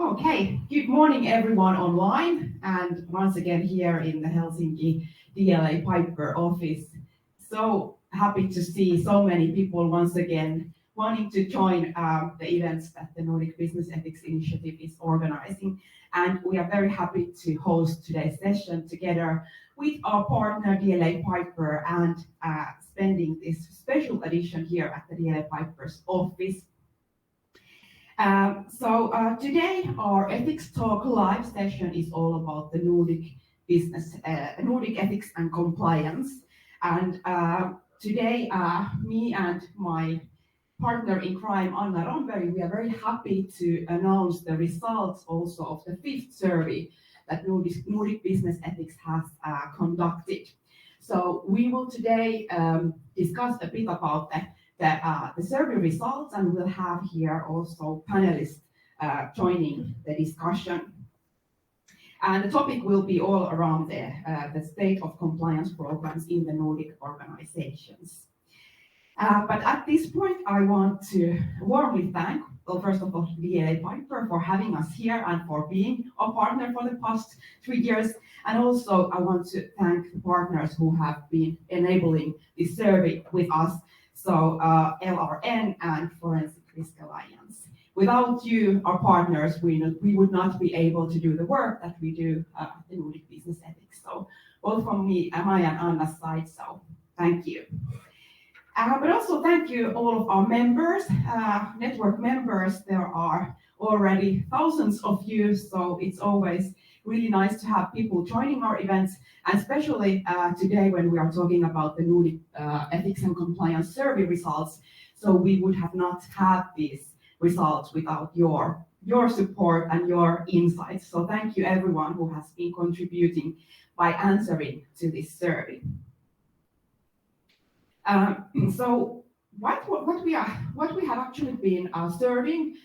Okay, good morning everyone online and once again here in the Helsinki DLA Piper office. So happy to see so many people once again wanting to join the events that the Nordic Business Ethics Initiative is organizing. And we are very happy to host today's session together with our partner DLA Piper and spending this special edition here at the DLA Piper's office. Today our EthicsTalk live session is all about the Nordic business, Nordic ethics and compliance. And today, me and my partner in crime, Anna Romberg, we are very happy to announce the results also of the 5th survey that Nordic Business Ethics has conducted. So we will today discuss a bit about the survey results, and we'll have here also panelists joining the discussion. And the topic will be all around the state of compliance programs in the Nordic organizations. But at this point, I want to warmly thank, well, first of all, DLA Piper for having us here and for being a partner for the past 3 years. And also, I want to thank the partners who have been enabling this survey with us. So LRN and Forensic Risk Alliance. Without you, our partners, we would not be able to do the work that we do at the Nordic Business Ethics. So both from me, Maya and Anna's side, so thank you. But also thank you all of our members, network members. There are already thousands of you, so it's always really nice to have people joining our events, and especially today when we are talking about the Nordic Ethics and Compliance Survey results. So we would have not had these results without your support and your insights. So thank you everyone who has been contributing by answering to this survey. So what we have actually been serving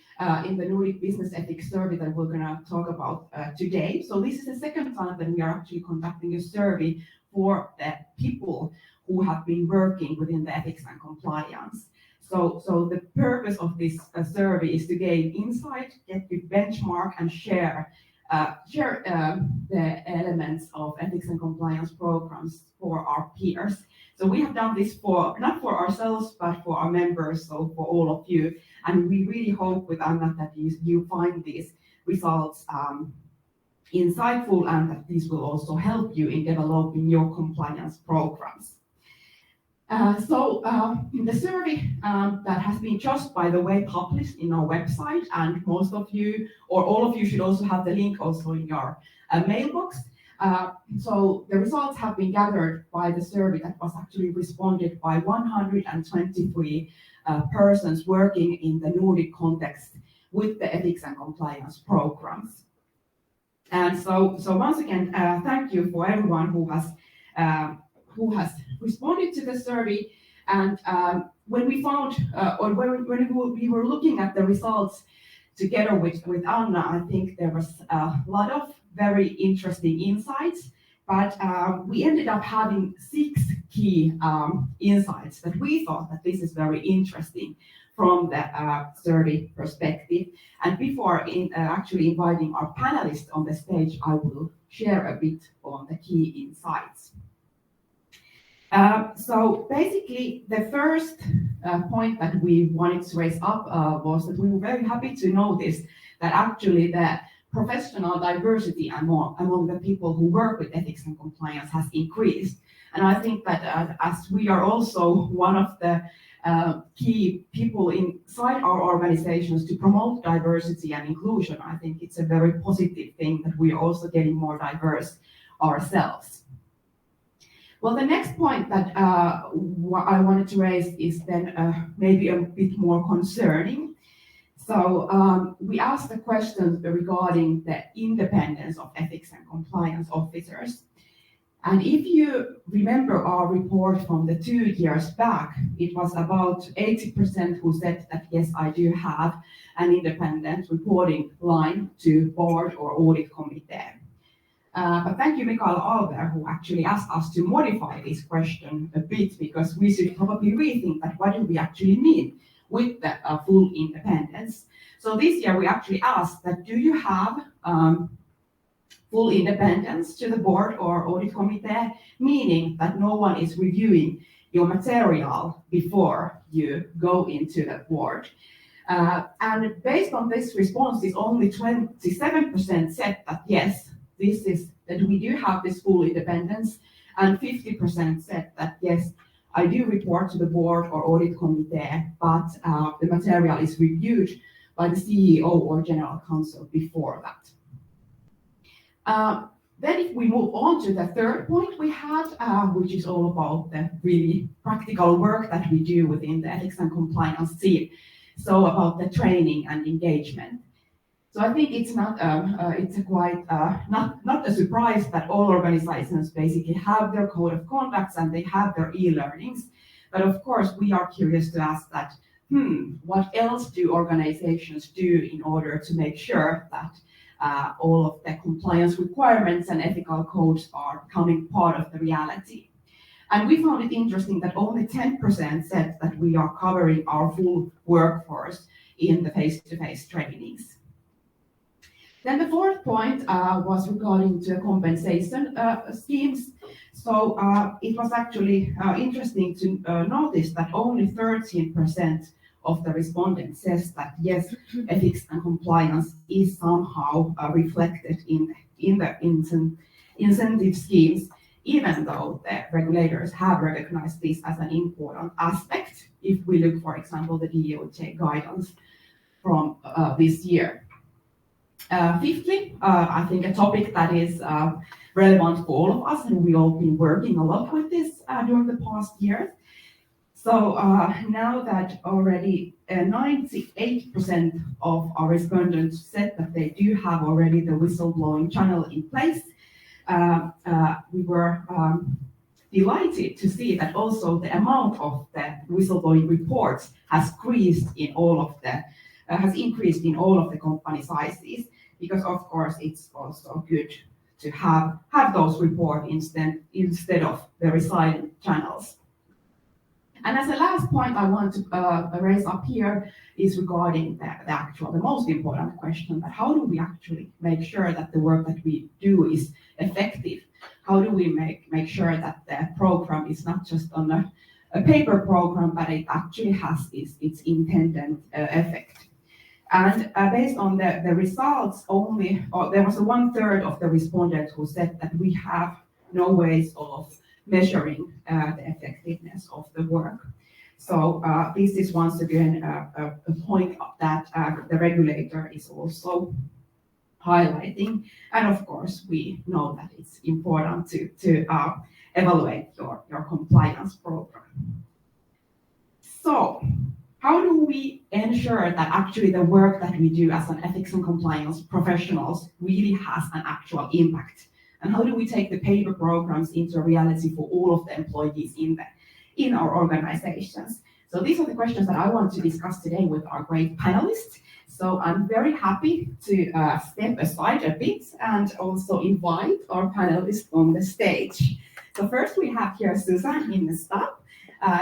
in the Nordic Business Ethics Survey that we're going to talk about today. So this is the second time that we are actually conducting a survey for the people who have been working within the ethics and compliance. So the purpose of this survey is to gain insight, get to benchmark and share the elements of ethics and compliance programs for our peers. So we have done this not for ourselves, but for our members, so for all of you. And we really hope with Anna that you find these results insightful and that these will also help you in developing your compliance programs. In the survey that has been just, by the way, published in our website, and most of you or all of you should also have the link also in your mailbox. So the results have been gathered by the survey that was actually responded by 123 persons working in the Nordic context with the ethics and compliance programs. And so once again, thank you for everyone who has responded to the survey. And when we found, or when we were looking at the results together with Anna, I think there was a lot of very interesting insights, but we ended up having 6 key insights that we thought that this is very interesting from the survey perspective. And before actually inviting our panelists on the stage, I will share a bit on the key insights. So basically, the first point that we wanted to raise up was that we were very happy to notice that actually the professional diversity among the people who work with ethics and compliance has increased. And I think that as we are also one of the key people inside our organizations to promote diversity and inclusion, I think it's a very positive thing that we are also getting more diverse ourselves. Well, the next point that I wanted to raise is then maybe a bit more concerning. So we asked the question regarding the independence of ethics and compliance officers. And if you remember our report from the 2 years back, it was about 80% who said that, yes, I do have an independent reporting line to board or audit committee. But thank you, Mikael Alber, who actually asked us to modify this question a bit, because we should probably rethink that what do we actually mean with the full independence. So this year we actually asked that, do you have full independence to the board or audit committee, meaning that no one is reviewing your material before you go into the board. And based on this responses, only 27% said that yes, that we do have this full independence, and 50% said that yes, I do report to the board or audit committee, but the material is reviewed by the CEO or general counsel before that. Then if we move on to the third point we had, which is all about the really practical work that we do within the ethics and compliance team. So about the training and engagement. So I think it's not a surprise that all organizations basically have their code of conducts and they have their e-learnings. But of course, we are curious to ask that, what else do organizations do in order to make sure that all of the compliance requirements and ethical codes are becoming part of the reality? And we found it interesting that only 10% said that we are covering our full workforce in the face-to-face trainings. Then the fourth point was regarding to compensation schemes. So it was actually interesting to notice that only 13% of the respondents says that yes, ethics and compliance is somehow reflected in the incentive schemes, even though the regulators have recognized this as an important aspect. If we look, for example, the DOJ guidance from this year. Fifthly, I think a topic that is relevant for all of us, and we've all been working a lot with this during the past year. So now that already 98% of our respondents said that they do have already the whistleblowing channel in place, we were delighted to see that also the amount of the whistleblowing reports has increased in all of the company sizes, because of course it's also good to have those reports instead of the silent channels. And as a last point I want to raise up here is regarding the most important question, that how do we actually make sure that the work that we do is effective? How do we make sure that the program is not just on a paper program, but it actually has its intended effect? And based on the results, there was 1/3 of the respondents who said that we have no ways of measuring the effectiveness of the work. So this is once again a point that the regulator is also highlighting. And of course, we know that it's important to evaluate your compliance program. So how do we ensure that actually the work that we do as an ethics and compliance professionals really has an actual impact? And how do we take the paper programs into reality for all of the employees in our organizations? So these are the questions that I want to discuss today with our great panelists. So I'm very happy to step aside a bit and also invite our panelists on the stage. So first we have here Susan in the staff.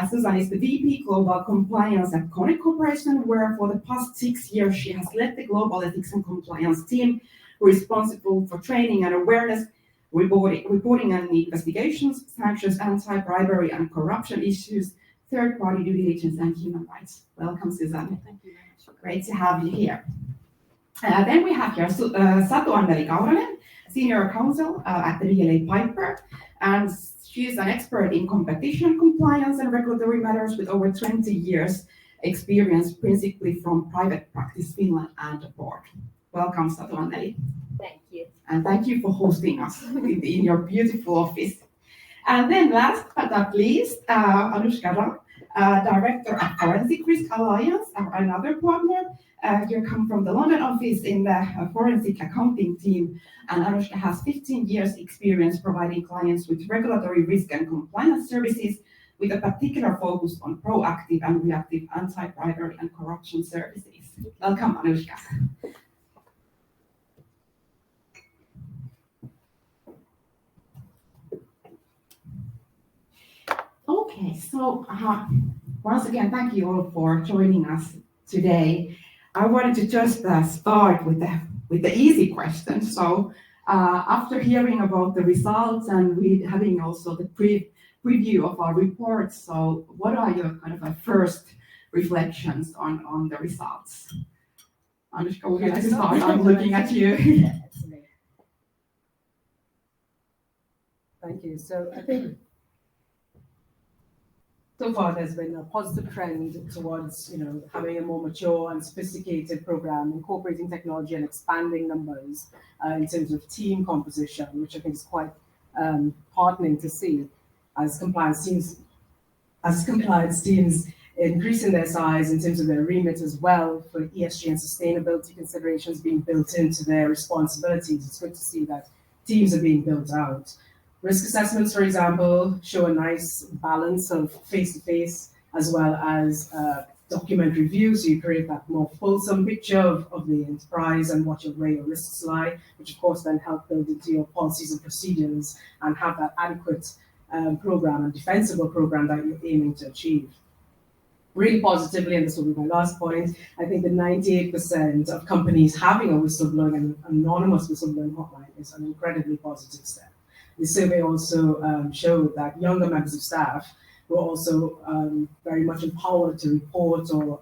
Susan is the VP Global Compliance at Connect Corporation, where for the past 6 years she has led the global ethics and compliance team responsible for training and awareness, reporting and investigations, sanctions, anti-bribery and corruption issues, third-party due diligence, and human rights. Welcome, Susan. Thank you very much. Great to have you here. Then we have here Satu Anneli Kauranen, Senior Counsel at the DLA Piper, and she's an expert in competition compliance and regulatory matters with over 20 years experience, principally from private practice Finland and abroad. Welcome, Satu Anneli. Thank you. And thank you for hosting us in your beautiful office. And then last but not least, Anushka Ram, Director at Forensic Risk Alliance, another partner. You come from the London office in the forensic accounting team, and Anushka has 15 years experience providing clients with regulatory risk and compliance services, with a particular focus on proactive and reactive anti-bribery and corruption services. Welcome, Anushka. Okay, so once again, thank you all for joining us today. I wanted to just start with the easy question. So after hearing about the results and having also the preview of our report, so what are your kind of first reflections on the results? Anushka, would you like to start? I'm looking at you. Thank you. So I think so far there's been a positive trend towards having a more mature and sophisticated program, incorporating technology and expanding numbers in terms of team composition, which I think is quite heartening to see as compliance teams increasing their size in terms of their remit as well, for ESG and sustainability considerations being built into their responsibilities. It's good to see that teams are being built out. Risk assessments, for example, show a nice balance of face-to-face as well as document reviews. So you create that more fulsome picture of the enterprise and where your risks lie, which of course then help build into your policies and procedures and have that adequate program and defensible program that you're aiming to achieve. Really positively, and this will be my last point, I think the 98% of companies having a whistleblowing and anonymous whistleblowing hotline is an incredibly positive step. The survey also showed that younger members of staff were also very much empowered to report or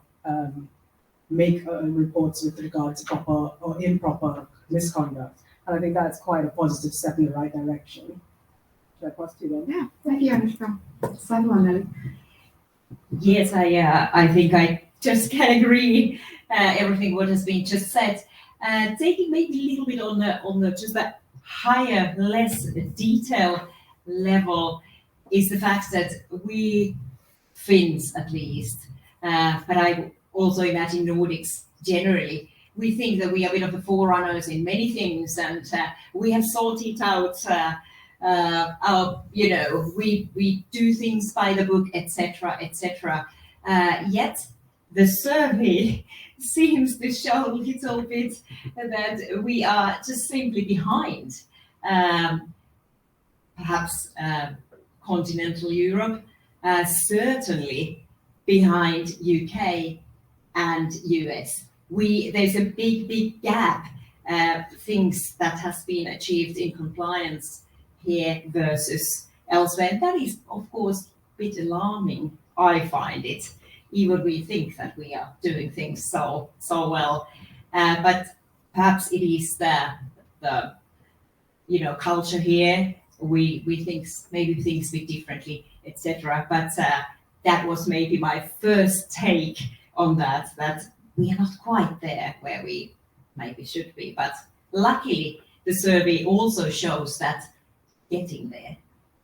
make reports with regard to proper or improper misconduct. And I think that's quite a positive step in the right direction. Should I pass to you then? Yeah, thank you, Anushka. Sadhu. Yes, I think I just can agree everything what has been just said. Taking maybe a little bit on the just that higher, less detail level is the fact that we Finns at least, but I also imagine Nordics generally, we think that we are a bit of the forerunners in many things, and we have sorted out our, we do things by the book, etc., etc. Yet the survey seems to show a little bit that we are just simply behind, perhaps continental Europe, certainly behind UK and US. There's a big gap, things that has been achieved in compliance here versus elsewhere. And that is, of course, a bit alarming, I find it, even we think that we are doing things so well. But perhaps it is the culture here. We think maybe things a bit differently, etc. But that was maybe my first take on that we are not quite there where we maybe should be. But luckily, the survey also shows that getting there,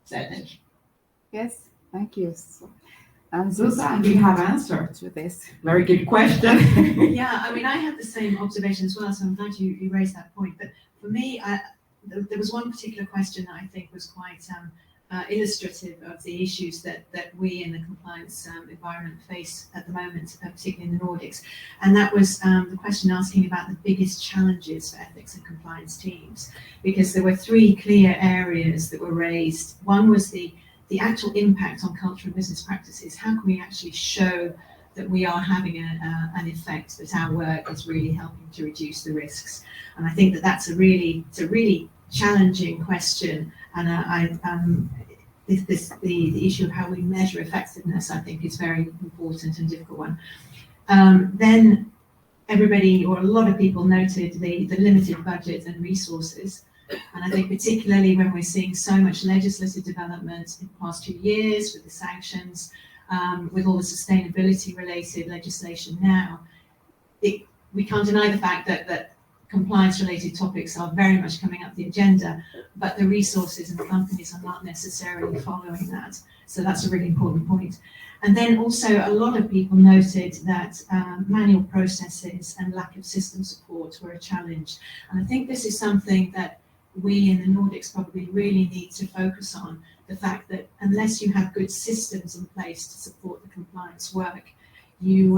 certainly. Yes, thank you. And Susan, do you have answer to this very good question? Yeah, I mean, I had the same observation as well, so I'm glad you raised that point. But for me, there was one particular question that I think was quite illustrative of the issues that we in the compliance environment face at the moment, particularly in the Nordics. And that was the question asking about the biggest challenges for ethics and compliance teams, because there were three clear areas that were raised. One was the actual impact on culture and business practices. How can we actually show that we are having an effect, that our work is really helping to reduce the risks? And I think that that's a really challenging question. And the issue of how we measure effectiveness, I think, is very important and difficult one. Then everybody, or a lot of people, noted the limited budget and resources. And I think particularly when we're seeing so much legislative development in the past 2 years with the sanctions, with all the sustainability related legislation now, we can't deny the fact that compliance related topics are very much coming up the agenda, but the resources and the companies are not necessarily following that. So that's a really important point. And then also a lot of people noted that manual processes and lack of system support were a challenge. And I think this is something that we in the Nordics probably really need to focus on, the fact that unless you have good systems in place to support the compliance work, you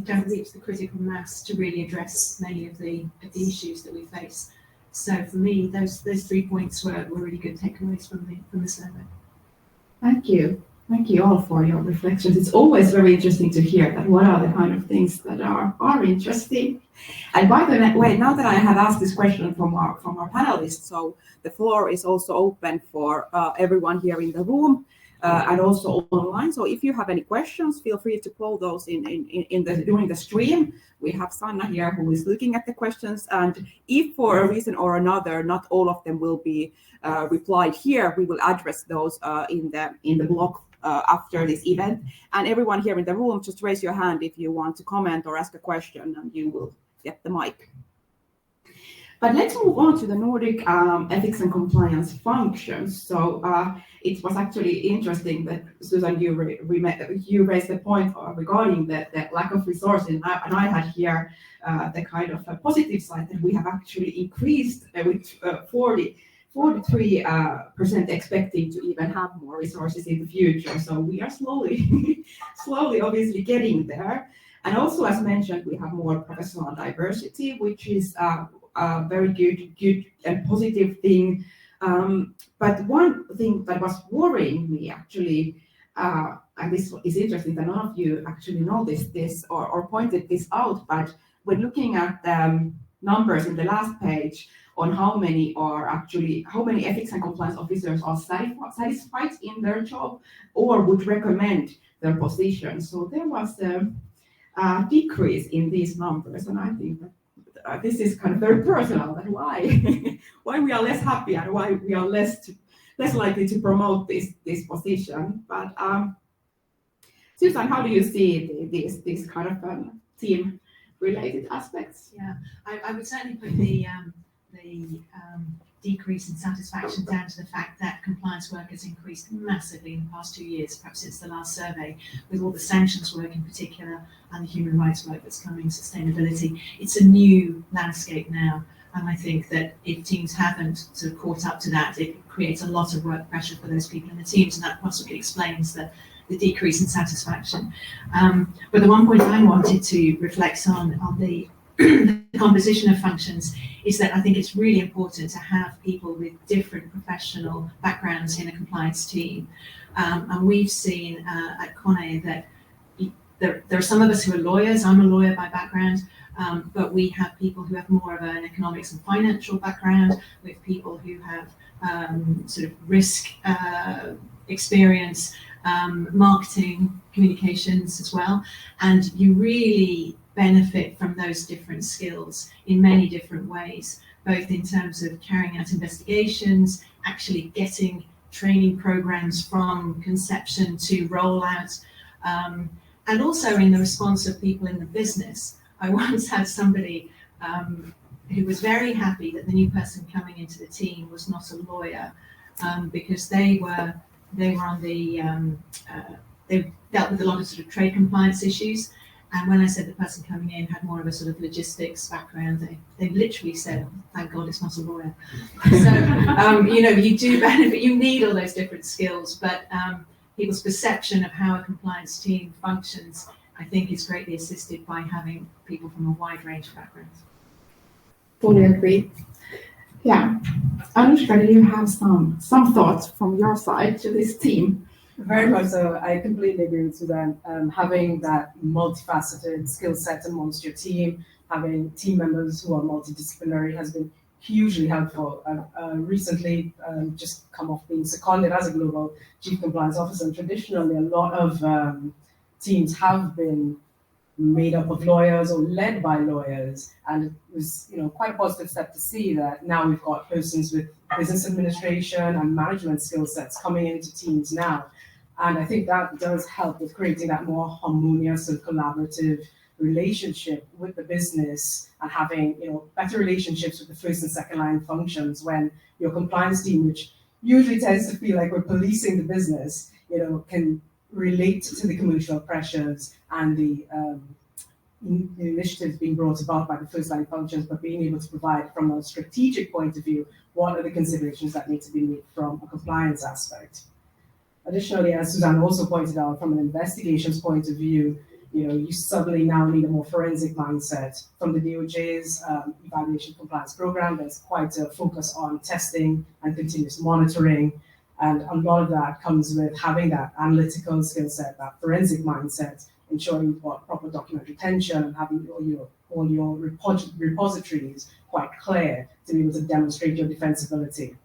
don't reach the critical mass to really address many of the issues that we face. So for me, those 3 points were really good takeaways from the survey. Thank you. Thank you all for your reflections. It's always very interesting to hear that what are the kind of things that are interesting. And by the way, now that I have asked this question from our panelists, so the floor is also open for everyone here in the room and also online. So if you have any questions, feel free to poll those during the stream. We have Sanna here who is looking at the questions, and if for a reason or another not all of them will be replied here, we will address those in the blog after this event. And everyone here in the room, just raise your hand if you want to comment or ask a question, and you will get the mic. But let's move on to the Nordic ethics and compliance functions. So it was actually interesting that, Susan, you raised the point regarding the lack of resources, and I had here the kind of positive side that we have actually increased with 43% expecting to even have more resources in the future. So we are slowly obviously getting there. And also, as mentioned, we have more professional diversity, which is a very good and positive thing. But one thing that was worrying me actually, and this is interesting that none of you actually noticed this or pointed this out, but when looking at the numbers in the last page on how many ethics and compliance officers are satisfied in their job or would recommend their position. So there was a decrease in these numbers, and I think that this is kind of very personal, that why we are less happy and why we are less likely to promote this position. But Susan, how do you see these kind of team related aspects? Yeah, I would certainly put the decrease in satisfaction down to the fact that compliance work has increased massively in the past 2 years, perhaps since the last survey, with all the sanctions work in particular and the human rights work that's coming, sustainability. It's a new landscape now, and I think that if teams haven't sort of caught up to that, it creates a lot of work pressure for those people in the teams, and that possibly explains the decrease in satisfaction. But the one point I wanted to reflect on the composition of functions is that I think it's really important to have people with different professional backgrounds in a compliance team. And we've seen at Kone that there are some of us who are lawyers. I'm a lawyer by background, but we have people who have more of an economics and financial background, with people who have sort of risk experience, marketing, communications as well. And you really benefit from those different skills in many different ways, both in terms of carrying out investigations, actually getting training programs from conception to rollout, and also in the response of people in the business. I once had somebody who was very happy that the new person coming into the team was not a lawyer, because they were on the they dealt with a lot of sort of trade compliance issues. And when I said the person coming in had more of a sort of logistics background, they literally said, "Thank God it's not a lawyer." So you do benefit. You need all those different skills, but people's perception of how a compliance team functions, I think, is greatly assisted by having people from a wide range of backgrounds. Fully agree. Yeah, Anushka, do you have some thoughts from your side to this team? Very much so. I completely agree with Suzanne. Having that multifaceted skill set amongst your team, having team members who are multidisciplinary has been hugely helpful. I've recently just come off being seconded as a global chief compliance officer, and traditionally a lot of teams have been made up of lawyers or led by lawyers, and it was quite a positive step to see that now we've got persons with business administration and management skill sets coming into teams now. And I think that does help with creating that more harmonious and collaborative relationship with the business, and having better relationships with the first and second line functions, when your compliance team, which usually tends to feel like we're policing the business, can relate to the commercial pressures and the initiatives being brought about by the first line functions, but being able to provide from a strategic point of view what are the considerations that need to be made from a compliance aspect. Additionally, as Suzanne also pointed out, from an investigations point of view, you suddenly now need a more forensic mindset. From the DOJ's evaluation compliance program, there's quite a focus on testing and continuous monitoring. And a lot of that comes with having that analytical skill set, that forensic mindset, ensuring proper document retention and having all your repositories quite clear to be able to demonstrate your defensibility.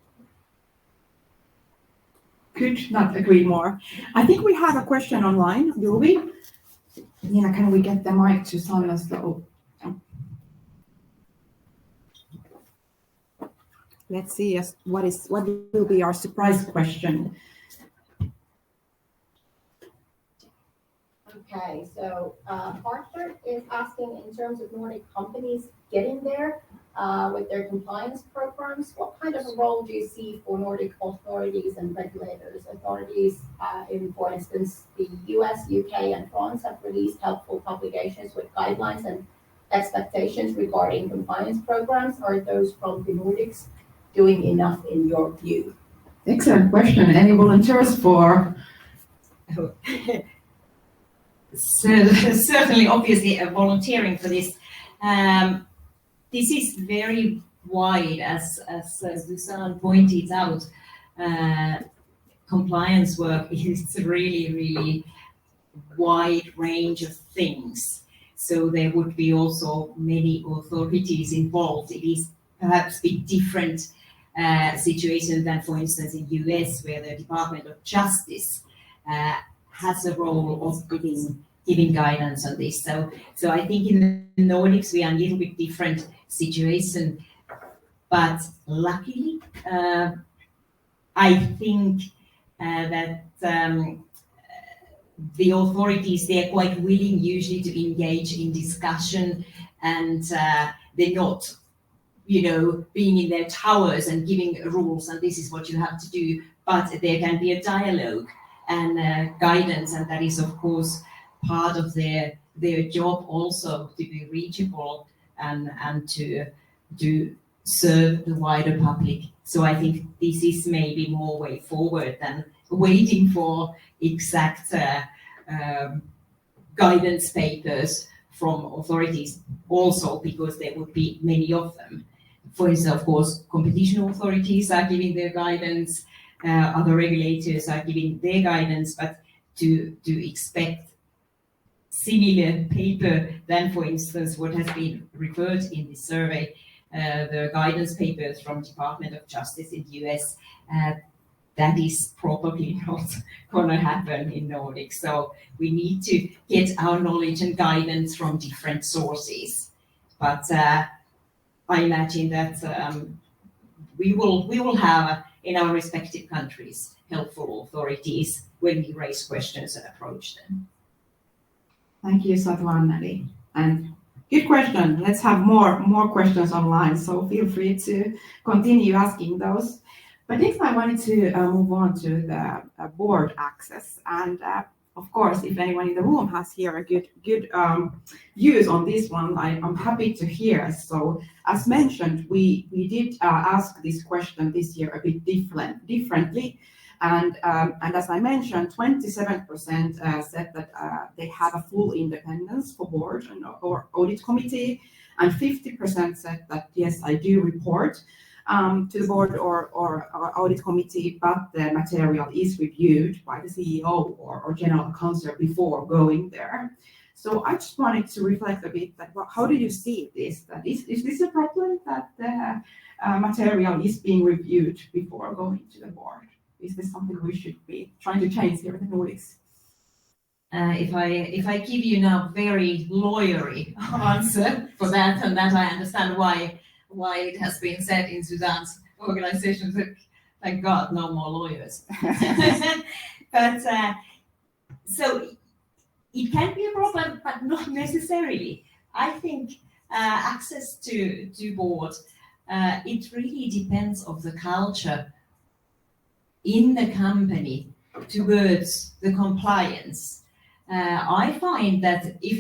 Could not agree more. I think we have a question online, do we? Nina, can we get the mic to Sanna? So, let's see what will be our surprise question. Okay, so Arthur is asking, in terms of Nordic companies getting there with their compliance programs, what kind of a role do you see for Nordic authorities and regulators? Authorities in, for instance, the US, UK, and France have released helpful publications with guidelines and expectations regarding compliance programs. Are those from the Nordics doing enough in your view? Excellent question. Any volunteers for? Certainly, obviously, volunteering for this. This is very wide, as Susanne pointed out. Compliance work is really, really wide range of things. So there would be also many authorities involved. It is perhaps a bit different situation than, for instance, in US, where the Department of Justice has a role of giving guidance on this. So I think in the Nordics we are in a little bit different situation, but luckily I think that the authorities, they're quite willing usually to engage in discussion, and they're not, being in their towers and giving rules and this is what you have to do, but there can be a dialogue and guidance, and that is of course part of their job also, to be reachable and to serve the wider public. So I think this is maybe more way forward than waiting for exact guidance papers from authorities, also because there would be many of them. For instance, of course, competition authorities are giving their guidance, other regulators are giving their guidance, but to expect similar paper than, for instance, what has been referred in this survey, the guidance papers from Department of Justice in the US, that is probably not going to happen in Nordic. So we need to get our knowledge and guidance from different sources. But I imagine that we will have in our respective countries helpful authorities when we raise questions and approach them. Thank you, Satu Anneli. And good question. Let's have more questions online, so feel free to continue asking those. But next I wanted to move on to the board access. And of course, if anyone in the room has here a good views on this one, I'm happy to hear. So as mentioned, we did ask this question this year a bit differently. And as I mentioned, 27% said that they have a full independence for board or audit committee, and 50% said that yes, I do report to the board or audit committee, but the material is reviewed by the CEO or general counsel before going there. So I just wanted to reflect a bit that how do you see this? That is this a problem that the material is being reviewed before going to the board? Is this something we should be trying to change here in the Nordics? If I give you now very lawyery answer for that, and that I understand why it has been said in Susanne's organization, that thank God no more lawyers. But so it can be a problem, but not necessarily. I think access to board, it really depends on the culture in the company towards the compliance. I find that if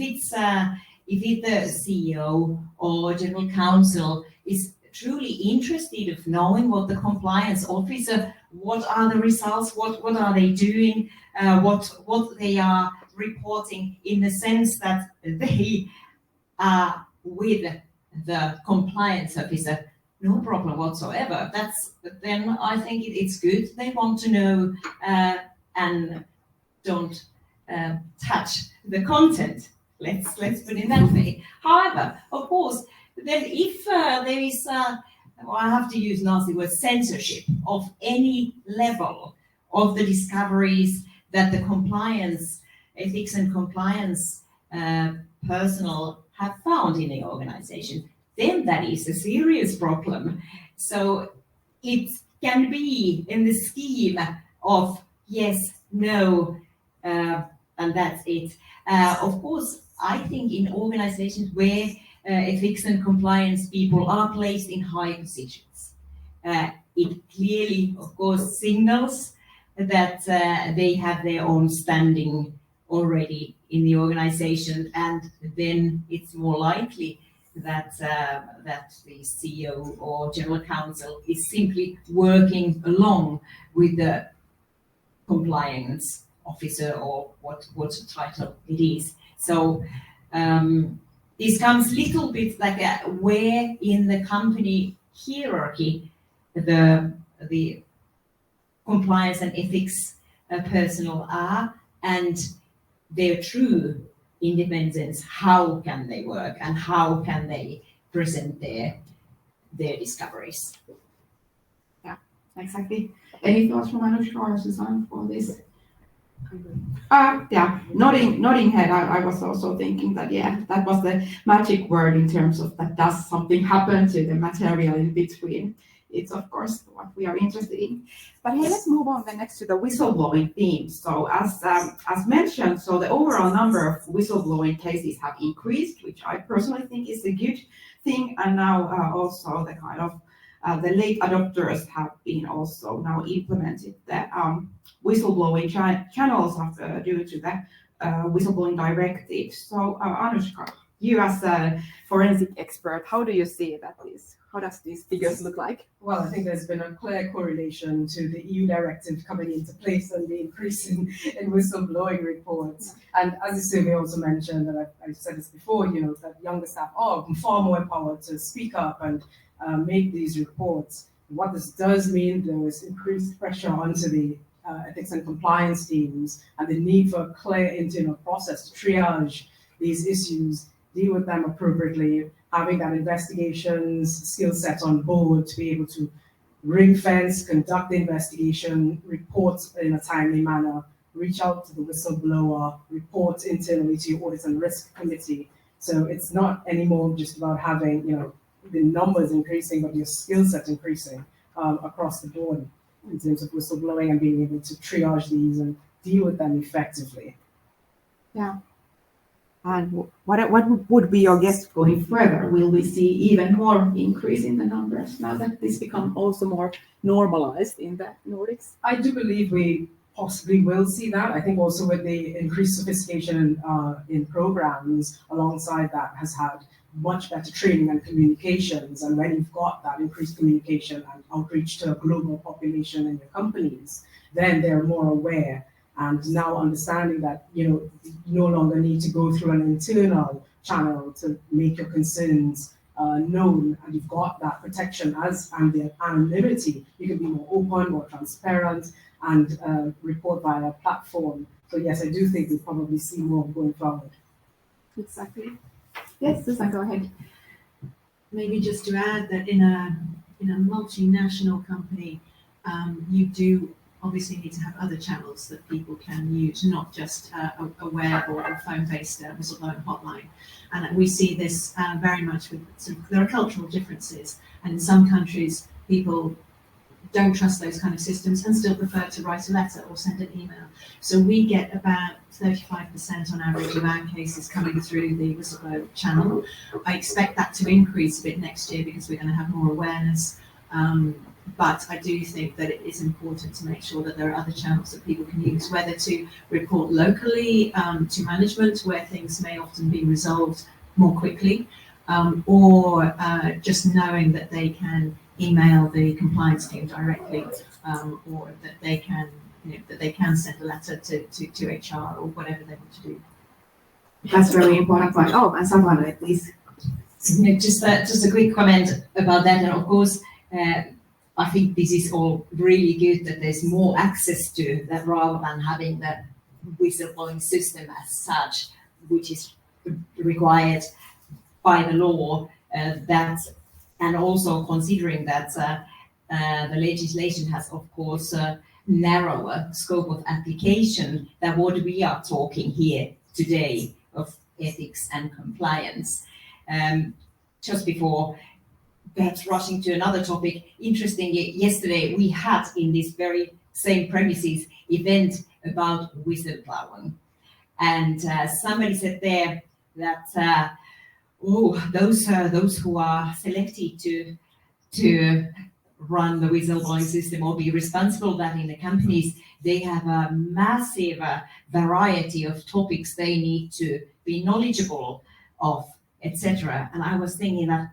the CEO or general counsel is truly interested of knowing what the compliance officer, what are the results, what are they doing, what they are reporting, in the sense that they are with the compliance officer no problem whatsoever. Then I think it's good. They want to know and don't touch the content. Let's put it that way. However, of course, then if there is, well, I have to use nasty word, censorship of any level of the discoveries that the compliance, ethics and compliance personnel have found in the organization, then that is a serious problem. So it can be in the scheme of yes, no, and that's it. Of course, I think in organizations where ethics and compliance people are placed in high positions, it clearly, of course, signals that they have their own standing already in the organization, and then it's more likely that that the CEO or general counsel is simply working along with the compliance officer or what title it is. So this comes a little bit like where in the company hierarchy the compliance and ethics personnel are, and their true independence, how can they work and how can they present their discoveries. Yeah, exactly. Any thoughts from Anushka or Susanne on this? Yeah, nodding head. I was also thinking that, yeah, that was the magic word in terms of that does something happen to the material in between. It's of course what we are interested in. But hey, let's move on then next to the whistleblowing theme. So as mentioned, so the overall number of whistleblowing cases have increased, which I personally think is a good thing. And now also the kind of the late adopters have been also now implemented the whistleblowing channels due to the whistleblowing directive. So Anushka, you as a forensic expert, how do you see that is? How does these figures look like? Well, I think there's been a clear correlation to the EU directive coming into place and the increase in whistleblowing reports. And as Sylvia also mentioned, and I've said this before, that younger staff are far more empowered to speak up and make these reports. What this does mean, though, is increased pressure onto the ethics and compliance teams and the need for a clear internal process to triage these issues, deal with them appropriately, having that investigations skill set on board to be able to ring fence, conduct the investigation, report in a timely manner, reach out to the whistleblower, report internally to your audit and risk committee. So it's not anymore just about having, the numbers increasing, but your skill set increasing across the board in terms of whistleblowing and being able to triage these and deal with them effectively. Yeah. And what would be your guess going further? Will we see even more increase in the numbers now that this become also more normalized in the Nordics? I do believe we possibly will see that. I think also with the increased sophistication in programs alongside that has had much better training and communications. And when you've got that increased communication and outreach to a global population in your companies, then they're more aware. And now understanding that, you no longer need to go through an internal channel to make your concerns known, and you've got that protection and the anonymity. You can be more open, more transparent, and report via a platform. So yes, I do think we'll probably see more going forward. Exactly. Yes, Susan, go ahead. Maybe just to add that in a multinational company, you do obviously need to have other channels that people can use, not just a web or phone-based whistleblowing hotline. And we see this very much with there are cultural differences, and in some countries people don't trust those kind of systems and still prefer to write a letter or send an email. So we get about 35% on average of our cases coming through the whistleblower channel. I expect that to increase a bit next year because we're going to have more awareness. But I do think that it is important to make sure that there are other channels that people can use, whether to report locally to management where things may often be resolved more quickly, or just knowing that they can email the compliance team directly, or that they can send a letter to HR or whatever they want to do. That's very important point. Oh, and someone like this. Yeah, just a quick comment about that, and of course, I think this is all really good that there's more access to that rather than having the whistleblowing system as such, which is required by the law. That, and also considering that the legislation has, of course, narrower scope of application than what we are talking here today of ethics and compliance. Just before perhaps rushing to another topic, interestingly, yesterday we had in this very same premises event about whistleblowing. And somebody said there that, those who are selected to run the whistleblowing system or be responsible that in the companies, they have a massive variety of topics they need to be knowledgeable of, etc. And I was thinking that,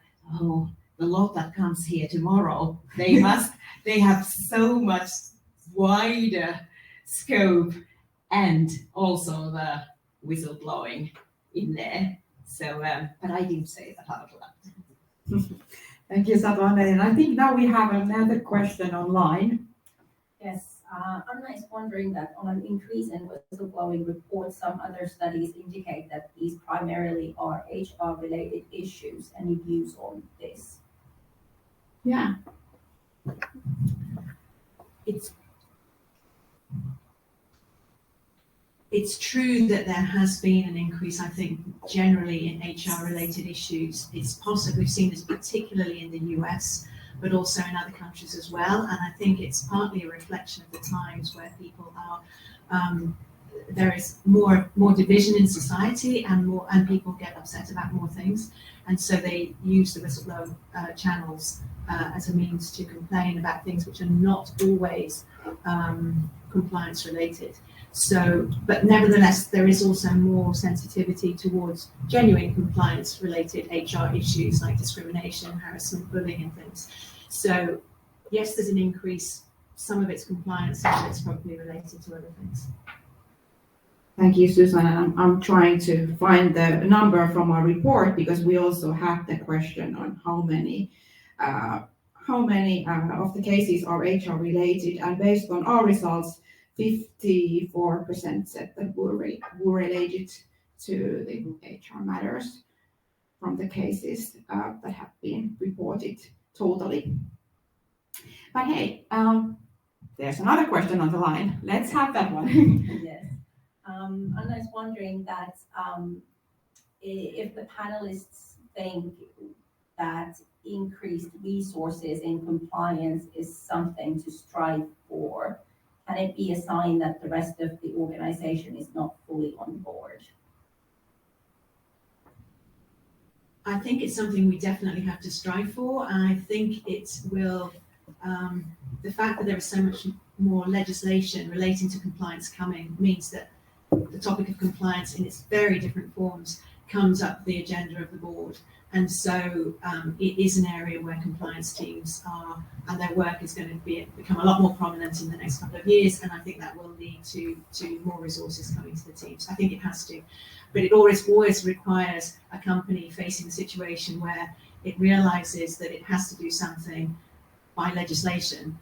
the lot that comes here tomorrow, they have so much wider scope and also the whistleblowing in there. So, but I didn't say that out loud. Thank you, Satu. And I think now we have another question online. Yes, Anna is wondering that on an increase in whistleblowing reports, some other studies indicate that these primarily are HR-related issues. Any views on this? Yeah. It's true that there has been an increase, I think, generally in HR-related issues. It's possible, we've seen this particularly in the US, but also in other countries as well. And I think it's partly a reflection of the times where people are, there is more division in society and people get upset about more things. And so they use the whistleblower channels as a means to complain about things which are not always compliance related. So, but nevertheless, there is also more sensitivity towards genuine compliance related HR issues like discrimination, harassment, bullying and things. So yes, there's an increase. Some of it's compliance, some of it's probably related to other things. Thank you, Susan. I'm trying to find the number from our report because we also have the question on how many of the cases are HR related, and based on our results, 54% said that were related to the HR matters from the cases that have been reported totally. But hey, there's another question on the line. Let's have that one. Yes. Anna is wondering that if the panelists think that increased resources in compliance is something to strive for, can it be a sign that the rest of the organization is not fully on board? I think it's something we definitely have to strive for, and I think it will, the fact that there is so much more legislation relating to compliance coming means that the topic of compliance in its very different forms comes up the agenda of the board. And so it is an area where compliance teams are, and their work is going to become a lot more prominent in the next couple of years. And I think that will lead to more resources coming to the teams. I think it has to, but it always requires a company facing a situation where it realizes that it has to do something by legislation.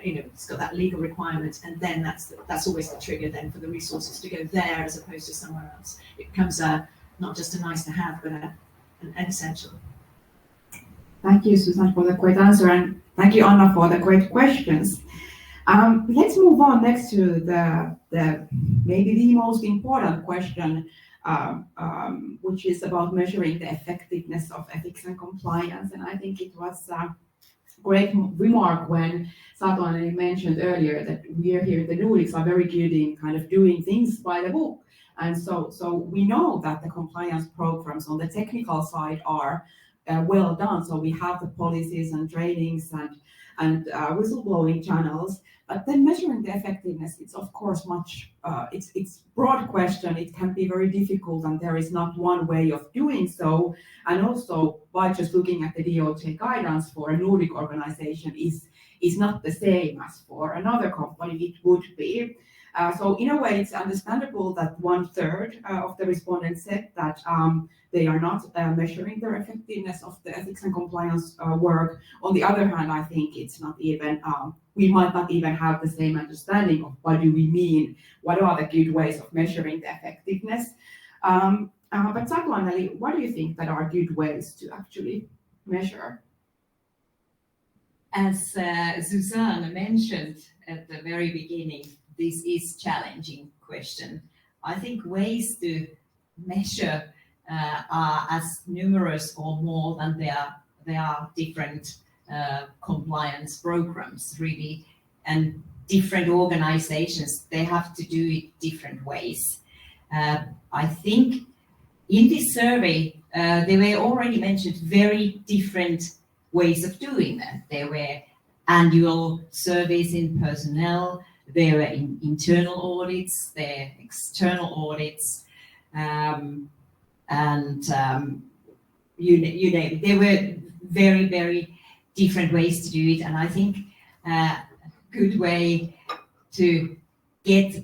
It's got that legal requirement, and then that's always the trigger then for the resources to go there as opposed to somewhere else. It becomes not just a nice to have, but an essential. Thank you, Susan, for the great answer, and thank you, Anna, for the great questions. Let's move on next to the maybe the most important question, which is about measuring the effectiveness of ethics and compliance. And I think it was a great remark when Satu mentioned earlier that we are here in the Nordics are very good in kind of doing things by the book. And so we know that the compliance programs on the technical side are well done. So we have the policies and trainings and whistleblowing channels. But then measuring the effectiveness, it's of course much, it's broad question. It can be very difficult, and there is not one way of doing so. And also by just looking at the DOJ guidance for a Nordic organization is not the same as for another company it would be. So in a way, it's understandable that 1/3 of the respondents said that they are not measuring their effectiveness of the ethics and compliance work. On the other hand, I think it's not even, we might not even have the same understanding of what do we mean, what are the good ways of measuring the effectiveness. But Satu Anneli, what do you think that are good ways to actually measure? As Susanne mentioned at the very beginning, this is challenging question. I think ways to measure are as numerous or more than there are different compliance programs, really, and different organizations, they have to do it different ways. I think in this survey, there were already mentioned very different ways of doing that. There were annual surveys in personnel, there were internal audits, there were external audits, and you name it. There were very, very different ways to do it, and I think a good way to get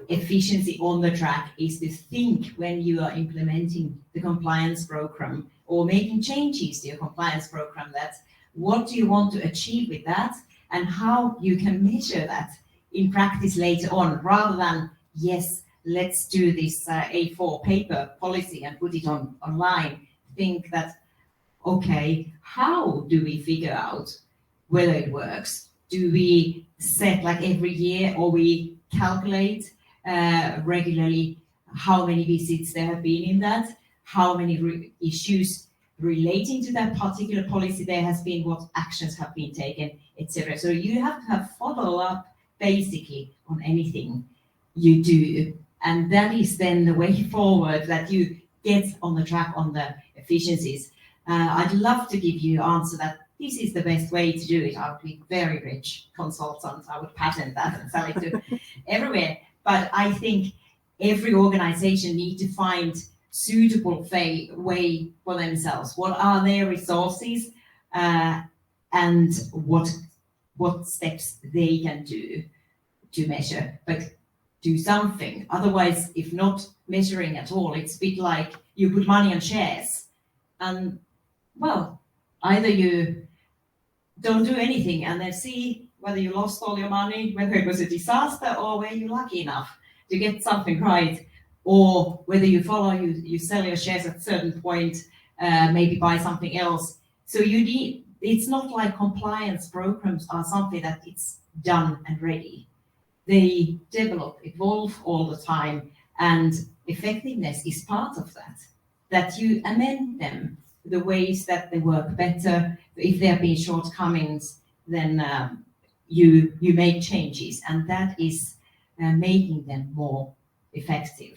efficiency on the track is to think when you are implementing the compliance program or making changes to your compliance program, that what do you want to achieve with that and how you can measure that in practice later on, rather than, yes, let's do this A4 paper policy and put it online. Think that, okay, how do we figure out whether it works? Do we set like every year, or we calculate regularly how many visits there have been in that, how many issues relating to that particular policy there has been, what actions have been taken, etc. So you have to have follow-up basically on anything you do, and that is then the way forward, that you get on the track on the efficiencies. I'd love to give you an answer that this is the best way to do it. I would be very rich consultant. I would patent that and sell it to everywhere. But I think every organization needs to find suitable way for themselves. What are their resources, and what steps they can do to measure, but do something. Otherwise, if not measuring at all, it's a bit like you put money on shares, and well, either you don't do anything and then see whether you lost all your money, whether it was a disaster, or were you lucky enough to get something right, or whether you follow, you sell your shares at a certain point, maybe buy something else. So it's not like compliance programs are something that it's done and ready. They develop, evolve all the time, and effectiveness is part of that you amend them, the ways that they work better. If there have been shortcomings, then you make changes, and that is making them more effective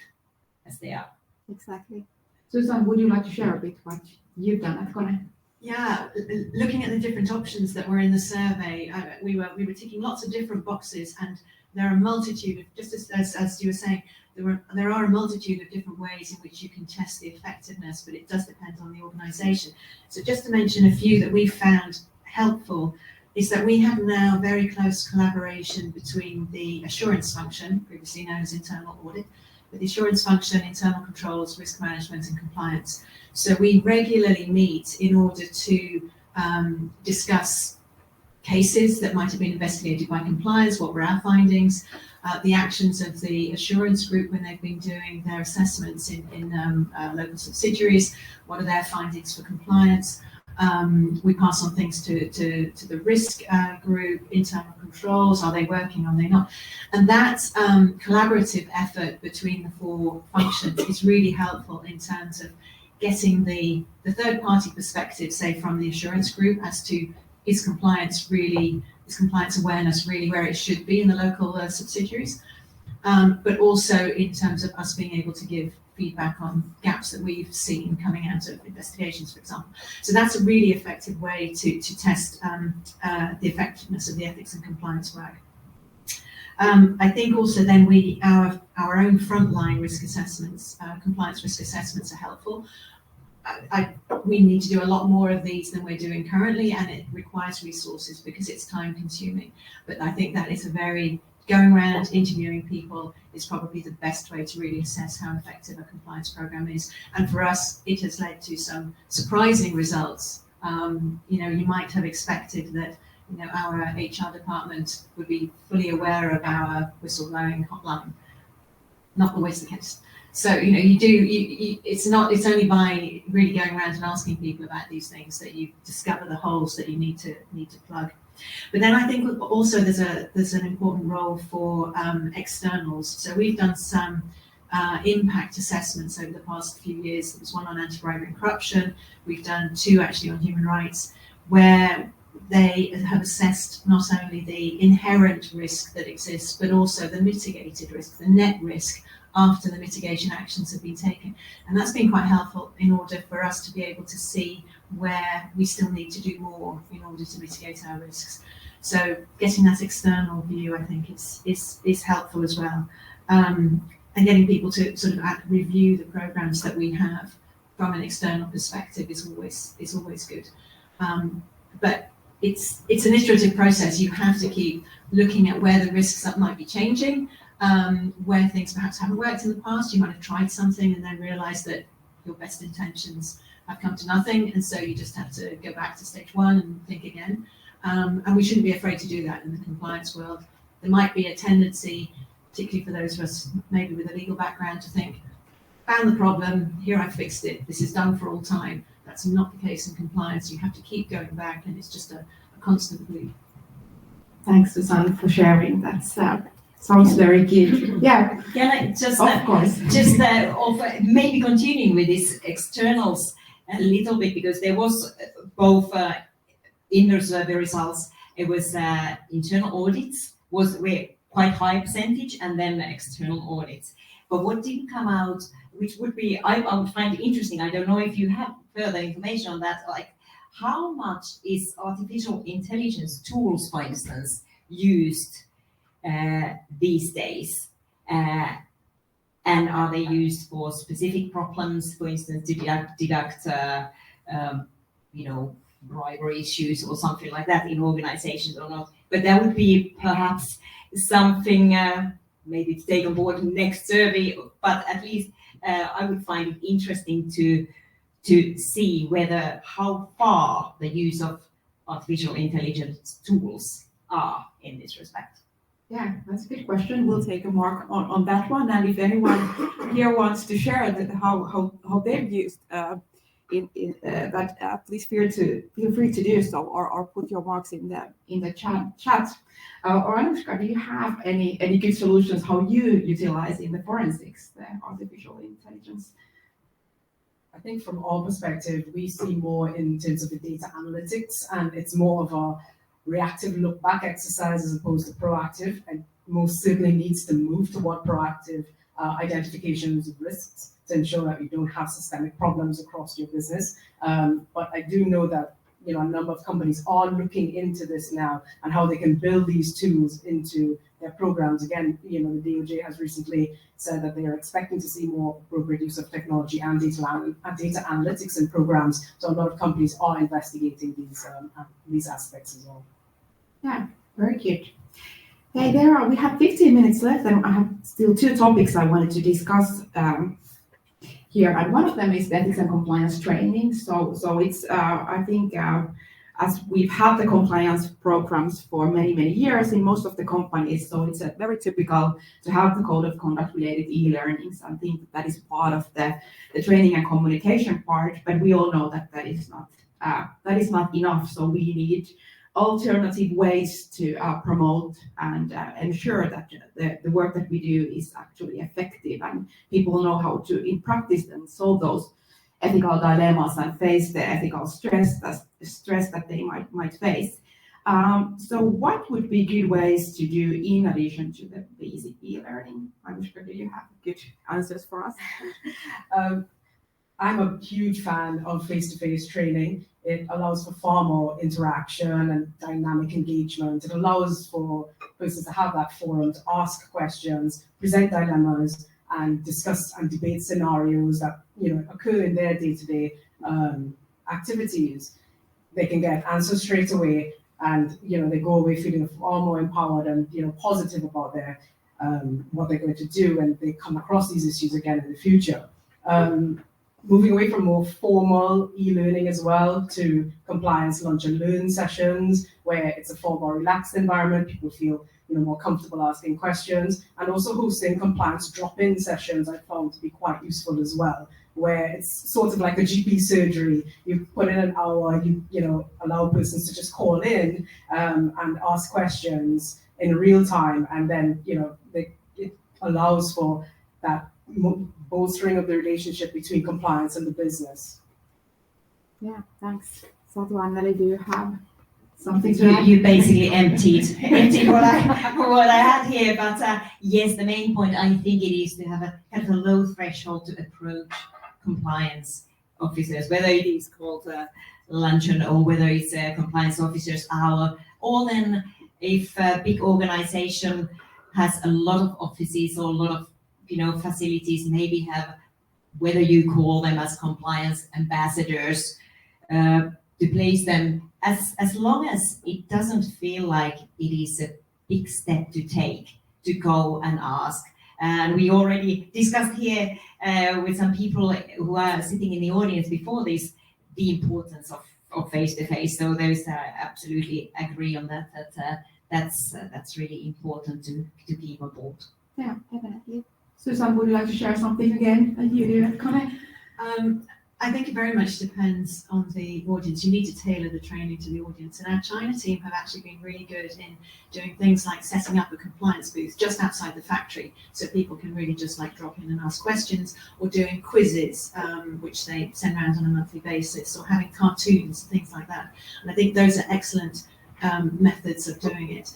as they are. Exactly. Susan, would you like to share a bit what you've done at Kone? Yeah, looking at the different options that were in the survey, we were ticking lots of different boxes, and there are a multitude of, just as you were saying, there are a multitude of different ways in which you can test the effectiveness, but it does depend on the organisation. So just to mention a few that we found helpful is that we have now very close collaboration between the assurance function, previously known as internal audit, with the assurance function, internal controls, risk management and compliance. So we regularly meet in order to discuss cases that might have been investigated by compliance, what were our findings, the actions of the assurance group when they've been doing their assessments in local subsidiaries, what are their findings for compliance. We pass on things to the risk group, internal controls, are they working, are they not? And that collaborative effort between the four functions is really helpful in terms of getting the third party perspective, say from the assurance group, as to is compliance awareness really where it should be in the local subsidiaries, but also in terms of us being able to give feedback on gaps that we've seen coming out of investigations, for example. So that's a really effective way to test the effectiveness of the ethics and compliance work. I think also then our own frontline risk assessments, compliance risk assessments are helpful. We need to do a lot more of these than we're doing currently, and it requires resources because it's time consuming. But I think that is a very going around interviewing people is probably the best way to really assess how effective a compliance program is. And for us, it has led to some surprising results. You might have expected that our HR department would be fully aware of our whistleblowing hotline. Not always the case. So it's only by really going around and asking people about these things that you discover the holes that you need to plug. But then I think also there's an important role for externals. So we've done some impact assessments over the past few years. There was one on anti-bribery and corruption. We've done 2 actually on human rights, where they have assessed not only the inherent risk that exists, but also the mitigated risk, the net risk after the mitigation actions have been taken. And that's been quite helpful in order for us to be able to see where we still need to do more in order to mitigate our risks. So getting that external view, I think, is helpful as well. And getting people to sort of review the programs that we have from an external perspective is always good. But it's an iterative process. You have to keep looking at where the risks that might be changing, where things perhaps haven't worked in the past. You might have tried something and then realized that your best intentions have come to nothing, and so you just have to go back to stage 1 and think again. And we shouldn't be afraid to do that in the compliance world. There might be a tendency, particularly for those of us maybe with a legal background, to think, found the problem, here I fixed it, this is done for all time. That's not the case in compliance. You have to keep going back, and it's just a constant loop. Thanks, Susanne, for sharing. That sounds very good. Yeah. Can I just, of course, maybe continuing with these externals a little bit, because there was both inner survey results. It was internal audits were quite high percentage, and then external audits. But what didn't come out, which would be, I would find it interesting. I don't know if you have further information on that, like how much is artificial intelligence tools, for instance, used these days? And are they used for specific problems, for instance, to deduct bribery issues or something like that in organizations or not? But that would be perhaps something maybe to take on board in the next survey, but at least I would find it interesting to see how far the use of artificial intelligence tools are in this respect. Yeah, that's a good question. We'll take a mark on that one. And if anyone here wants to share how they've used that, please feel free to do so, or put your marks in the chat. Or Anushka, do you have any good solutions how you utilize in the forensics the artificial intelligence? I think from our perspective, we see more in terms of the data analytics, and it's more of a reactive look back exercise as opposed to proactive, and most certainly needs to move toward proactive identifications of risks to ensure that you don't have systemic problems across your business. But I do know that a number of companies are looking into this now and how they can build these tools into their programs. Again, the DOJ has recently said that they are expecting to see more appropriate use of technology and data analytics in programs. So a lot of companies are investigating these aspects as well. Yeah, very good. Hey, we have 15 minutes left, and I have still 2 topics I wanted to discuss here, and one of them is the ethics and compliance training. So it's I think as we've had the compliance programs for many years in most of the companies, so it's very typical to have the code of conduct related e-learnings. I think that is part of the training and communication part, but we all know that is not enough. So we need alternative ways to promote and ensure that the work that we do is actually effective, and people know how to, in practice, then solve those ethical dilemmas and face the ethical stress that they might face. So what would be good ways to do in addition to the basic e-learning? Anushka, do you have good answers for us? I'm a huge fan of face-to-face training. It allows for far more interaction and dynamic engagement. It allows for persons to have that forum to ask questions, present dilemmas, and discuss and debate scenarios that occur in their day-to-day activities. They can get answers straight away, and they go away feeling far more empowered and positive about their what they're going to do, and they come across these issues again in the future. Moving away from more formal e-learning as well to compliance lunch and learn sessions, where it's a far more relaxed environment, people feel more comfortable asking questions, and also hosting compliance drop-in sessions I found to be quite useful as well, where it's sort of like a GP surgery. You put in an hour, you allow persons to just call in and ask questions in real time, and then it allows for that bolstering of the relationship between compliance and the business. Yeah, thanks. Satu, Anneli, do you have something to add? You basically emptied what I had here, but yes, the main point I think it is to have a kind of a low threshold to approach compliance officers, whether it is called a luncheon or whether it's a compliance officers hour, or then if a big organization has a lot of offices or a lot of facilities, maybe have, whether you call them as compliance ambassadors, to place them as long as it doesn't feel like it is a big step to take to go and ask. And we already discussed here with some people who are sitting in the audience before this, the importance of face-to-face. So those absolutely agree on that. That's really important to keep on board. Yeah, definitely. Susan, would you like to share something again? You comment? I think it very much depends on the audience. You need to tailor the training to the audience. And our China team have actually been really good in doing things like setting up a compliance booth just outside the factory, so people can really just like drop in and ask questions, or doing quizzes, which they send around on a monthly basis, or having cartoons, things like that. And I think those are excellent methods of doing it.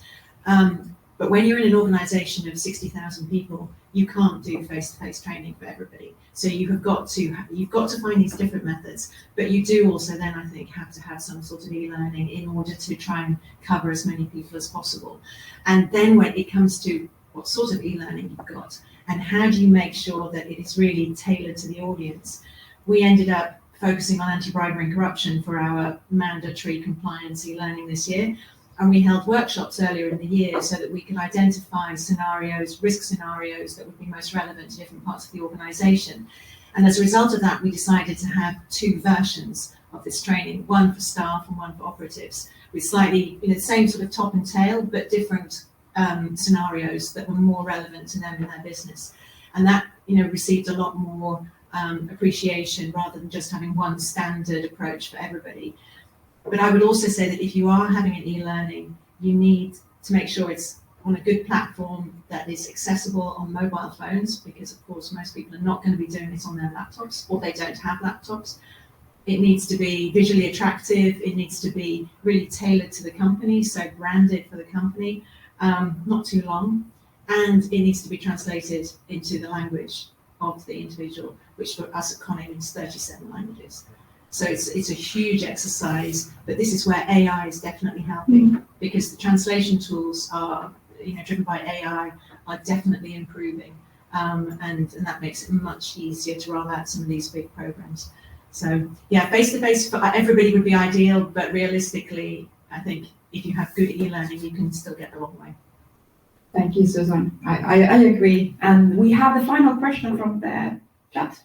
But when you're in an organization of 60,000 people, you can't do face-to-face training for everybody. So you've got to find these different methods, but you do also then, I think, have to have some sort of e-learning in order to try and cover as many people as possible. And then when it comes to what sort of e-learning you've got, and how do you make sure that it is really tailored to the audience, we ended up focusing on anti-bribery and corruption for our mandatory compliance e-learning this year. And we held workshops earlier in the year so that we could identify scenarios, risk scenarios that would be most relevant to different parts of the organization. And as a result of that, we decided to have two versions of this training, one for staff and one for operatives, with slightly, the same sort of top and tail, but different scenarios that were more relevant to them in their business. And that, received a lot more appreciation rather than just having one standard approach for everybody. But I would also say that if you are having an e-learning, you need to make sure it's on a good platform that is accessible on mobile phones, because of course most people are not going to be doing it on their laptops, or they don't have laptops. It needs to be visually attractive. It needs to be really tailored to the company, so branded for the company, not too long. And it needs to be translated into the language of the individual, which for us at Conning is 37 languages. So it's a huge exercise, but this is where AI is definitely helping, because the translation tools are, driven by AI, are definitely improving, and that makes it much easier to roll out some of these big programs. So yeah, face-to-face for everybody would be ideal, but realistically, I think if you have good e-learning, you can still get a long way. Thank you, Susan. I agree. And we have the final question from the chat.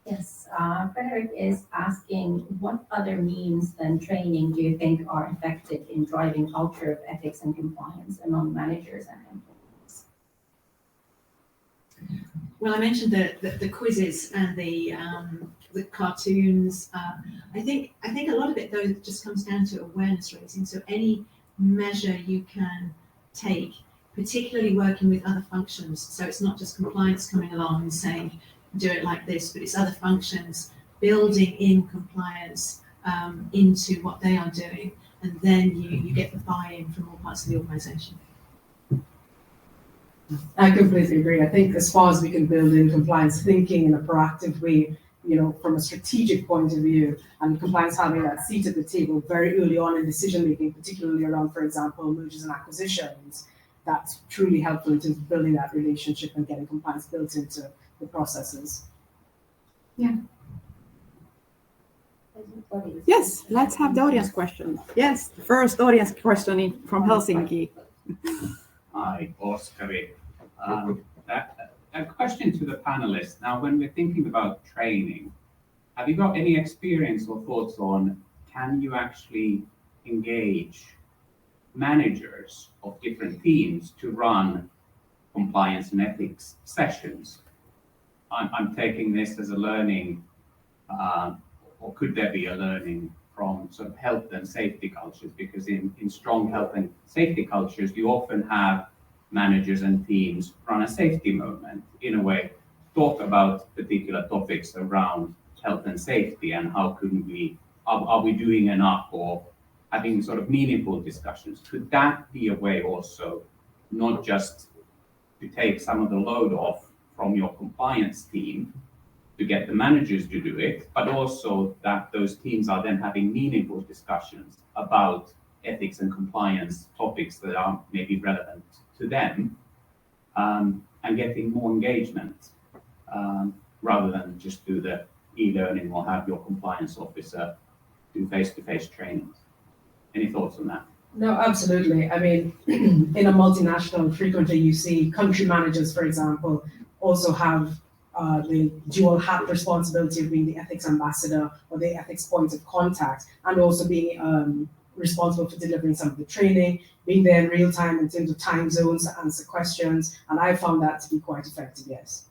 Yes, Frederick is asking, what other means than training do you think are effective in driving culture of ethics and compliance among managers and employees? Well, I mentioned the quizzes and the cartoons. I think a lot of it though just comes down to awareness raising. So any measure you can take, particularly working with other functions. So it's not just compliance coming along and saying, do it like this, but it's other functions building in compliance into what they are doing, and then you get the buy-in from all parts of the organization. I completely agree. I think as far as we can build in compliance thinking in a proactive way, from a strategic point of view, and compliance having that seat at the table very early on in decision making, particularly around, for example, mergers and acquisitions, that's truly helpful in terms of building that relationship and getting compliance built into the processes. Yeah. I What is? Yes, let's have the audience question. Yes, the first audience question from Helsinki. Hi, Oskari. A question to the panelists. Now, when we're thinking about training, have you got any experience or thoughts on, can you actually engage managers of different teams to run compliance and ethics sessions? I'm taking this as a learning, or could there be a learning from sort of health and safety cultures? Because in strong health and safety cultures, you often have managers and teams run a safety moment, in a way, talk about particular topics around health and safety and how couldn't we, are we doing enough, or having sort of meaningful discussions. Could that be a way also, not just to take some of the load off from your compliance team to get the managers to do it, but also that those teams are then having meaningful discussions about ethics and compliance topics that are maybe relevant to them, and getting more engagement, rather than just do the e-learning or have your compliance officer do face-to-face trainings. Any thoughts on that? No, absolutely. I mean, in a multinational, frequently you see country managers, for example, also have the dual hat responsibility of being the ethics ambassador or the ethics point of contact, and also being responsible for delivering some of the training, being there in real time in terms of time zones to answer questions. And I found that to be quite effective, yes.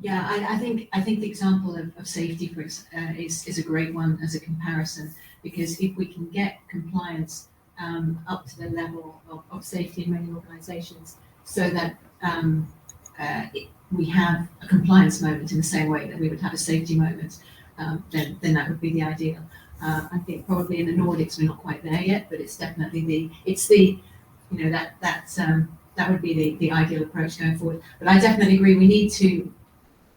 Yeah, I think the example of safety is a great one as a comparison, because if we can get compliance up to the level of safety in many organisations, so that we have a compliance moment in the same way that we would have a safety moment, then that would be the ideal. I think probably in the Nordics we're not quite there yet, but it's definitely that would be the ideal approach going forward. But I definitely agree, we need to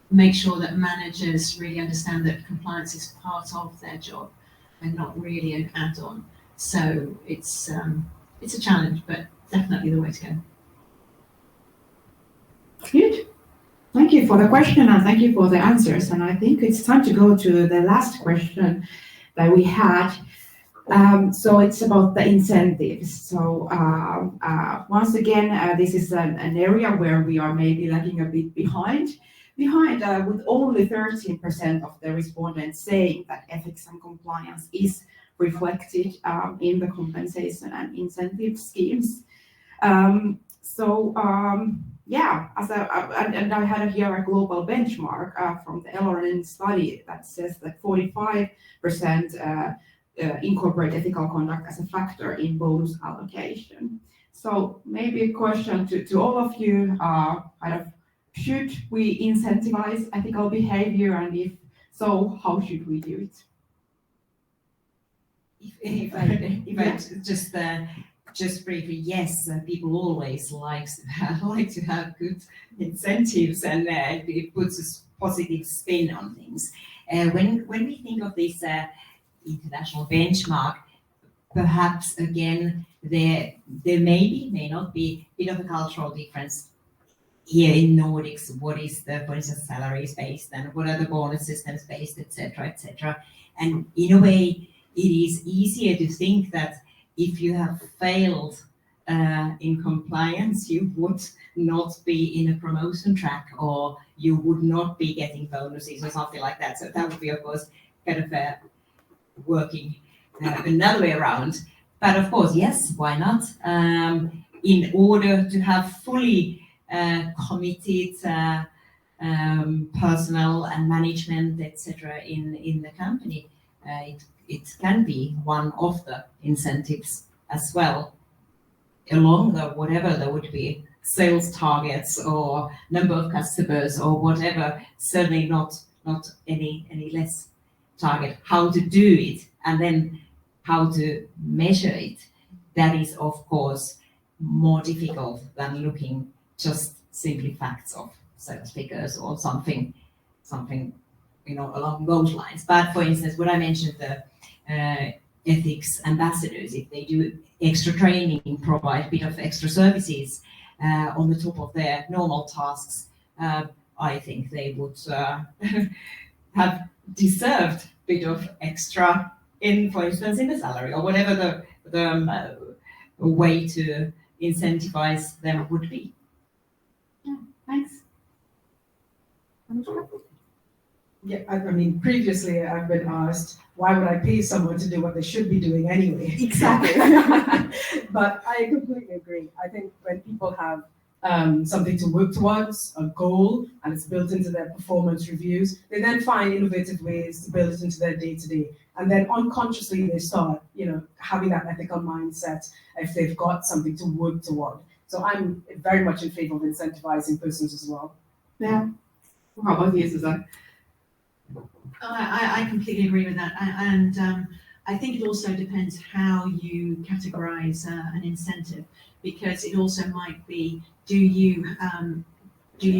make sure that managers really understand that compliance is part of their job and not really an add-on. So it's a challenge, but definitely the way to go. Good. Thank you for the question and thank you for the answers. And I think it's time to go to the last question that we had. So it's about the incentives. So once again, this is an area where we are maybe lagging a bit behind, with only 13% of the respondents saying that ethics and compliance is reflected in the compensation and incentive schemes. Yeah, and I had here a global benchmark from the LRN study that says that 45% incorporate ethical conduct as a factor in bonus allocation. So maybe a question to all of you, should we incentivize ethical behavior, and if so, how should we do it? If I just briefly, yes, people always like to have good incentives, and it puts a positive spin on things. When we think of this international benchmark, perhaps again there may not be a bit of a cultural difference here in Nordics. What is for instance, salaries based, and what are the bonus systems based, etc., etc. And in a way, it is easier to think that if you have failed in compliance, you would not be in a promotion track, or you would not be getting bonuses or something like that. So that would be, of course, kind of working another way around. But of course, yes, why not? In order to have fully committed personnel and management, etc., in the company, it can be one of the incentives as well, along the whatever there would be sales targets or number of customers or whatever. Certainly not any less target. How to do it and then how to measure it, that is of course more difficult than looking just simply facts of sales figures or something along those lines. But for instance, when I mentioned the ethics ambassadors, if they do extra training, provide a bit of extra services on the top of their normal tasks, I think they would have deserved a bit of extra in, for instance, in the salary or whatever the way to incentivize them would be. Thanks. Yeah, I mean, previously I've been asked, why would I pay someone to do what they should be doing anyway? Exactly. But I completely agree. I think when people have something to work towards, a goal, and it's built into their performance reviews, they then find innovative ways to build it into their day-to-day. And then unconsciously they start, having that ethical mindset if they've got something to work toward. So I'm very much in favor of incentivizing persons as well. Yeah. How about you, Susan? I completely agree with that, and I think it also depends how you categorize an incentive, because it also might be, do you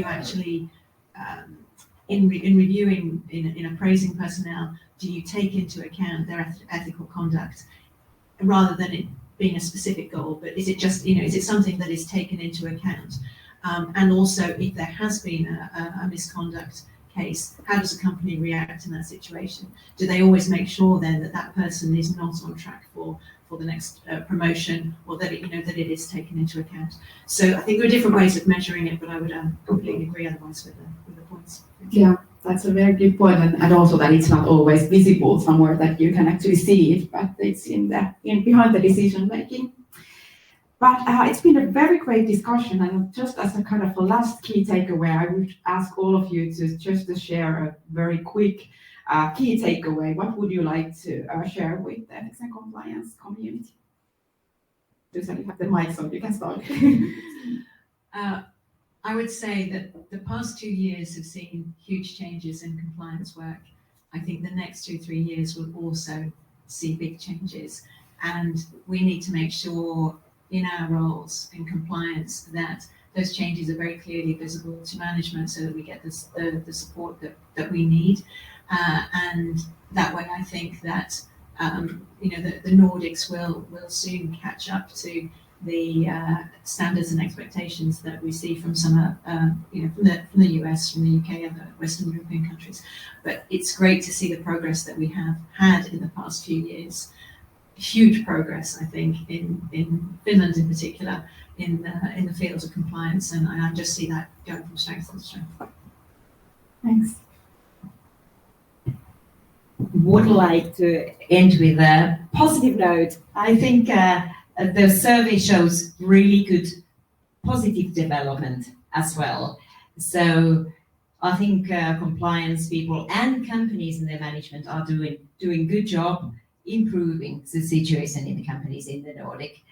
actually in reviewing, in appraising personnel, do you take into account their ethical conduct rather than it being a specific goal, but is it just, is it something that is taken into account? And also, if there has been a misconduct case, how does a company react in that situation? Do they always make sure then that that person is not on track for the next promotion, or that that it is taken into account? So I think there are different ways of measuring it, but I would completely agree otherwise with the points. Yeah, that's a very good point, and also that it's not always visible somewhere that you can actually see it, but it's in behind the decision making. But it's been a very great discussion, and just as a kind of a last key takeaway, I would ask all of you to share a very quick key takeaway. What would you like to share with the ethics and compliance community? Susan, you have the mic, so you can start. I would say that the past 2 years have seen huge changes in compliance work. I think the next 2-3 years will also see big changes, and we need to make sure in our roles in compliance that those changes are very clearly visible to management, so that we get the support that we need. And that way, I think that the Nordics will soon catch up to the standards and expectations that we see from some from the US, from the UK, other Western European countries. But it's great to see the progress that we have had in the past few years. Huge progress, I think, in Finland in particular, in the fields of compliance, and I just see that going from strength to strength. Thanks. Would like to end with a positive note. I think the survey shows really good positive development as well. So I think compliance people and companies and their management are doing good job improving the situation in the companies in the Nordic.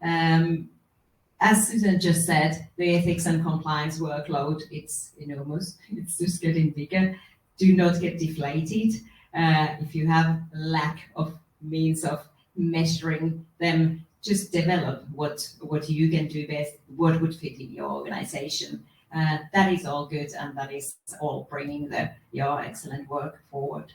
As Susan just said, the ethics and compliance workload, it's enormous. It's just getting bigger. Do not get deflated. If you have lack of means of measuring them, just develop what you can do best, what would fit in your organization. That is all good, and that is all bringing your excellent work forward.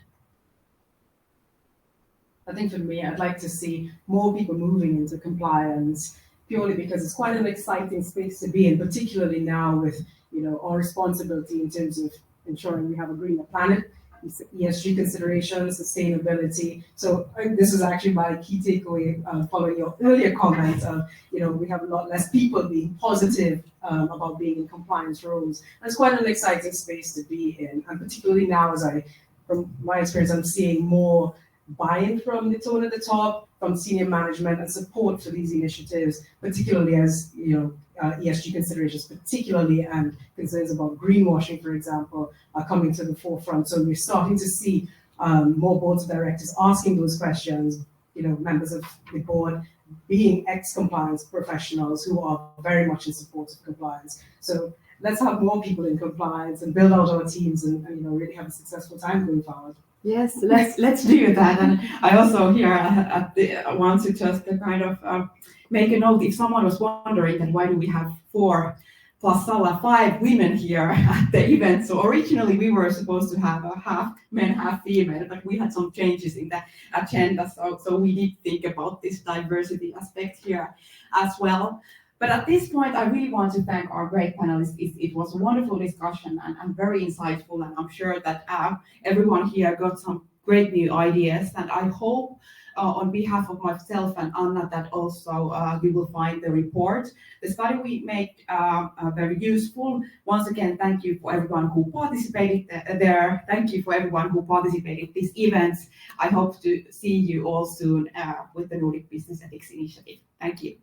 I think for me, I'd like to see more people moving into compliance, purely because it's quite an exciting space to be in, particularly now with our responsibility in terms of ensuring we have a greener planet, ESG considerations, sustainability. So this is actually my key takeaway following your earlier comment. We have a lot less people being positive about being in compliance roles. And it's quite an exciting space to be in, and particularly now, from my experience, I'm seeing more buy-in from the tone at the top, from senior management, and support for these initiatives, particularly as ESG considerations, particularly, and concerns about greenwashing, for example, are coming to the forefront. So we're starting to see more boards of directors asking those questions, members of the board being ex-compliance professionals who are very much in support of compliance. So let's have more people in compliance and build out our teams and really have a successful time going forward. Yes, let's do that. And I also here want to just kind of make a note. If someone was wondering, then why do we have 4 plus 5 women here at the event? So originally we were supposed to have a half men, half female, but we had some changes in the agenda. So we did think about this diversity aspect here as well. But at this point, I really want to thank our great panelists. It was a wonderful discussion and very insightful, and I'm sure that everyone here got some great new ideas, and I hope on behalf of myself and Anna that also you will find the report. The study we made very useful. Once again, thank you for everyone who participated there. Thank you for everyone who participated in these events. I hope to see you all soon with the Nordic Business Ethics Initiative. Thank you.